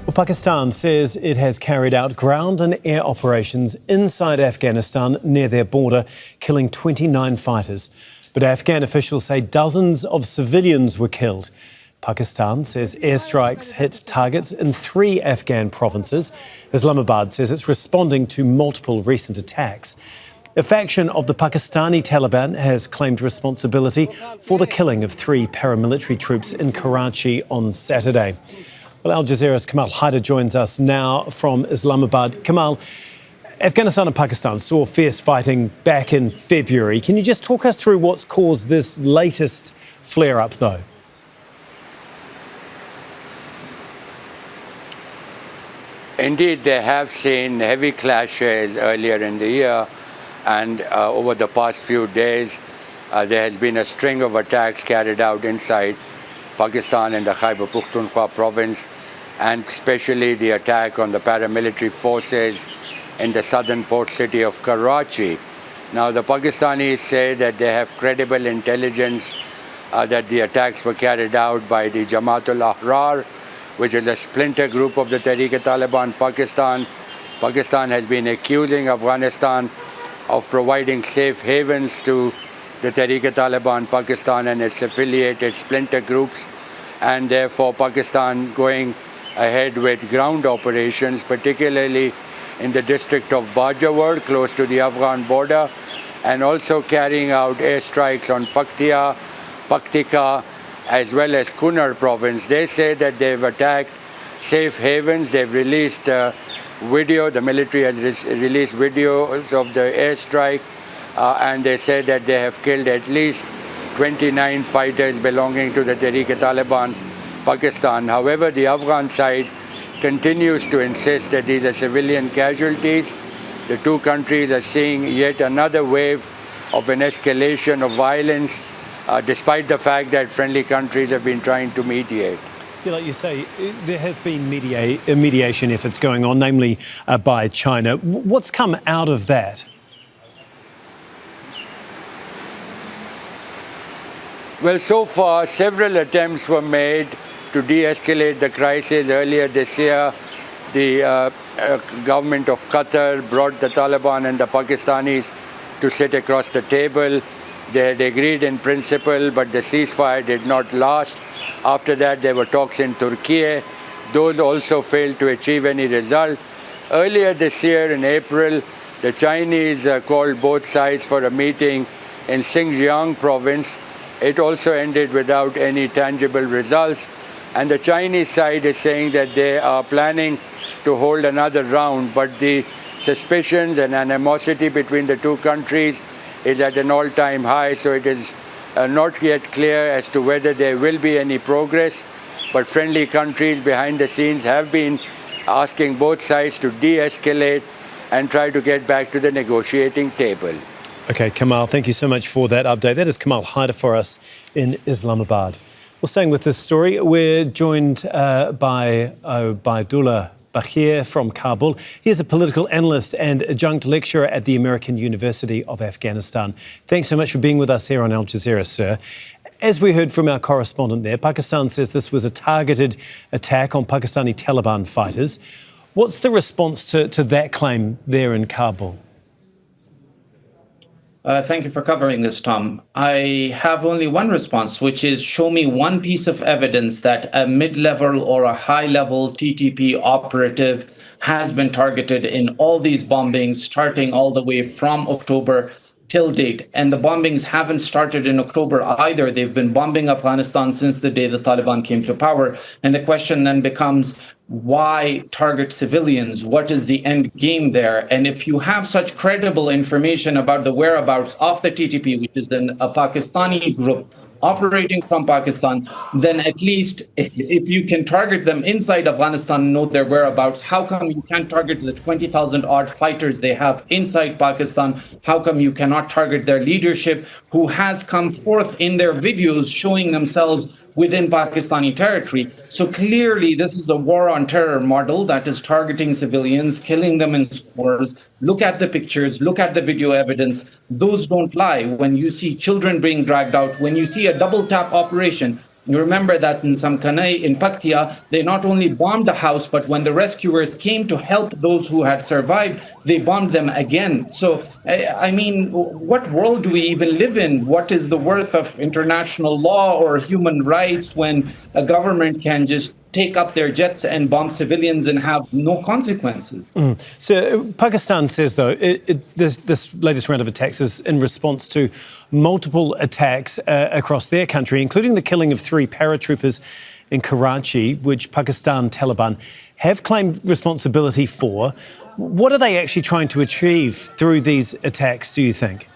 Well, Pakistan says it has carried out ground and air operations inside Afghanistan near their border, killing 29 fighters. But Afghan officials say dozens of civilians were killed. Pakistan says airstrikes hit targets in 3 Afghan provinces. Islamabad says it's responding to multiple recent attacks. A faction of the Pakistani Taliban has claimed responsibility for the killing of 3 paramilitary troops in Karachi on Saturday. Well, Al Jazeera's Kamal Haider joins us now from Islamabad. Kamal, Afghanistan and Pakistan saw fierce fighting back in February. Can you just talk us through what's caused this latest flare-up, though? Indeed, they have seen heavy clashes earlier in the year, and over the past few days, there has been a string of attacks carried out inside Pakistan in the Khyber Pakhtunkhwa province, and especially the attack on the paramilitary forces in the southern port city of Karachi. Now, the Pakistanis say that they have credible intelligence that the attacks were carried out by the Jamaat-ul-Ahrar, which is a splinter group of the Taliban Pakistan. Pakistan has been accusing Afghanistan of providing safe havens to the Taliban Pakistan and its affiliated splinter groups, and therefore Pakistan going ahead with ground operations, particularly in the district of Bajawar, close to the Afghan border, and also carrying out airstrikes on Paktia, Paktika, as well as Kunar province. They say that they've attacked safe havens. They've released video. The military has released videos of the airstrike, and they say that they have killed at least 29 fighters belonging to the Taliban Pakistan. However, the Afghan side continues to insist that these are civilian casualties. The two countries are seeing yet another wave of an escalation of violence, despite the fact that friendly countries have been trying to mediate. Yeah, like you say, there have been mediation efforts going on, namely by China. What's come out of that? Well, so far, several attempts were made to de-escalate the crisis. Earlier this year, the government of Qatar brought the Taliban and the Pakistanis to sit across the table. They had agreed in principle, but the ceasefire did not last. After that, there were talks in Turkiye. Those also failed to achieve any result. Earlier this year, in April, the Chinese called both sides for a meeting in Xinjiang province. It also ended without any tangible results. And the Chinese side is saying that they are planning to hold another round, but the suspicions and animosity between the two countries is at an all-time high, so it is not yet clear as to whether there will be any progress. But friendly countries behind the scenes have been asking both sides to de-escalate and try to get back to the negotiating table. OK, Kamal, thank you so much for that update. That is Kamal Haider for us in Islamabad. Well, staying with this story, we're joined by Abdullah Bakhir from Kabul. He is a political analyst and adjunct lecturer at the American University of Afghanistan. Thanks so much for being with us here on Al Jazeera, sir. As we heard from our correspondent there, Pakistan says this was a targeted attack on Pakistani Taliban fighters. What's the response to that claim there in Kabul? Thank you for covering this, Tom. I have only one response, which is show me one piece of evidence that a mid-level or a high-level TTP operative has been targeted in all these bombings, starting all the way from October till date. And the bombings haven't started in October either. They've been bombing Afghanistan since the day the Taliban came to power. And the question then becomes, why target civilians? What is the end game there? And if you have such credible information about the whereabouts of the TTP, which is then a Pakistani group operating from Pakistan, then at least if you can target them inside Afghanistan and know their whereabouts, how come you can't target the 20,000 odd fighters they have inside Pakistan? How come you cannot target their leadership, who has come forth in their videos showing themselves within Pakistani territory? So clearly, this is the war on terror model that is targeting civilians, killing them in scores. Look at the pictures, look at the video evidence. Those don't lie. When you see children being dragged out, when you see a double tap operation, You remember that in Samkanai, in Paktia, they not only bombed the house, but when the rescuers came to help those who had survived, they bombed them again. So, I mean, what world do we even live in? What is the worth of international law or human rights when a government can just take up their jets and bomb civilians and have no consequences? So Pakistan says, though, this latest round of attacks is in response to multiple attacks across their country, including the killing of 3 paratroopers in Karachi, which Pakistan Taliban have claimed responsibility for. What are they actually trying to achieve through these attacks, do you think?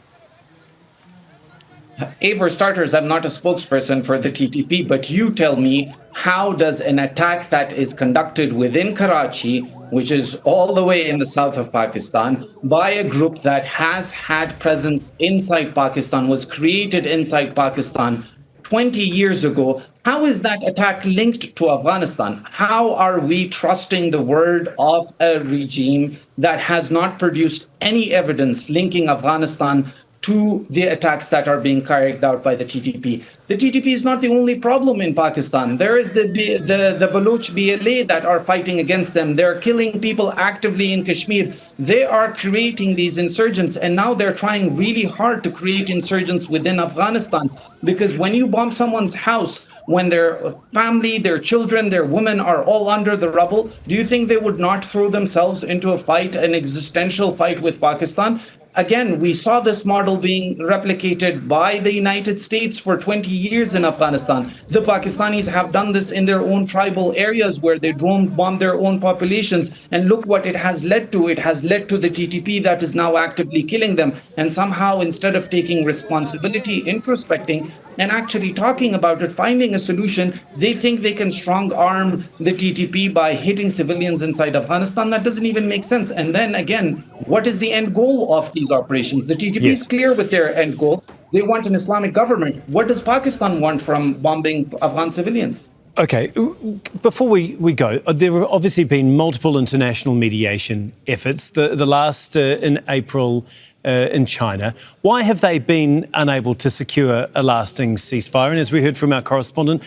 For starters, I'm not a spokesperson for the TTP, but you tell me, how does an attack that is conducted within Karachi, which is all the way in the south of Pakistan, by a group that has had presence inside Pakistan, was created inside Pakistan 20 years ago, how is that attack linked to Afghanistan? How are we trusting the word of a regime that has not produced any evidence linking Afghanistan to the attacks that are being carried out by the TTP? The TTP is not the only problem in Pakistan. There is the Baloch BLA that are fighting against them. They're killing people actively in Kashmir. They are creating these insurgents, and now they're trying really hard to create insurgents within Afghanistan, because when you bomb someone's house, when their family, their children, their women are all under the rubble, do you think they would not throw themselves into a fight, an existential fight with Pakistan? Again, we saw this model being replicated by the United States for 20 years in Afghanistan. The Pakistanis have done this in their own tribal areas where they drone bomb their own populations. And look what it has led to. It has led to the TTP that is now actively killing them. And somehow, instead of taking responsibility, introspecting, and actually talking about it, finding a solution, they think they can strong arm the TTP by hitting civilians inside Afghanistan. That doesn't even make sense. And then again, what is the end goal of these operations? The TTP is clear with their end goal. They want an Islamic government. What does Pakistan want from bombing Afghan civilians? OK, before we go, there have obviously been multiple international mediation efforts, the last in April in China. Why have they been unable to secure a lasting ceasefire? And as we heard from our correspondent,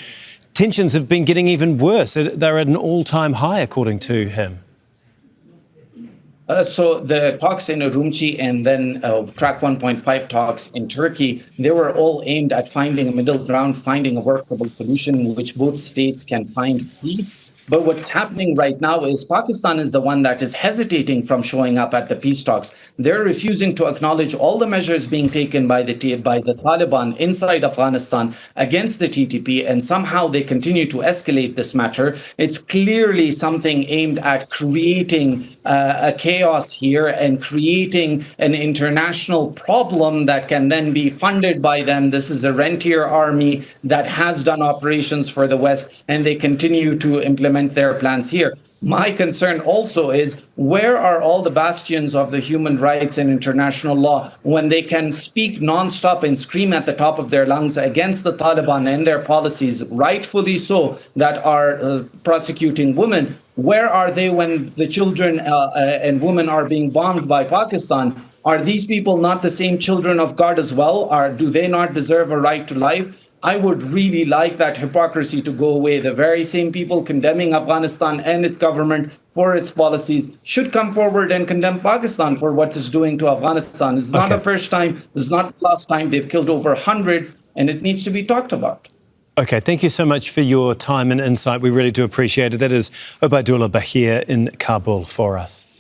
tensions have been getting even worse. They're at an all-time high, according to him. So the talks in Urumqi and then track 1.5 talks in Turkey, they were all aimed at finding a middle ground, finding a workable solution in which both states can find peace. But what's happening right now is Pakistan is the one that is hesitating from showing up at the peace talks. They're refusing to acknowledge all the measures being taken by the Taliban inside Afghanistan against the TTP, and somehow they continue to escalate this matter. It's clearly something aimed at creating a chaos here and creating an international problem that can then be funded by them. This is a rentier army that has done operations for the West, and they continue to implement their plans here. My concern also is, where are all the bastions of the human rights and international law when they can speak nonstop and scream at the top of their lungs against the Taliban and their policies, rightfully so, that are prosecuting women? Where are they when the children and women are being bombed by Pakistan? Are these people not the same children of God as well? Do they not deserve a right to life? I would really like that hypocrisy to go away. The very same people condemning Afghanistan and its government for its policies should come forward and condemn Pakistan for what it's doing to Afghanistan. This is not the first time. This is not the last time. They've killed over hundreds, and it needs to be talked about. OK, thank you so much for your time and insight. We really do appreciate it. That is Obaidullah Bahir in Kabul for us.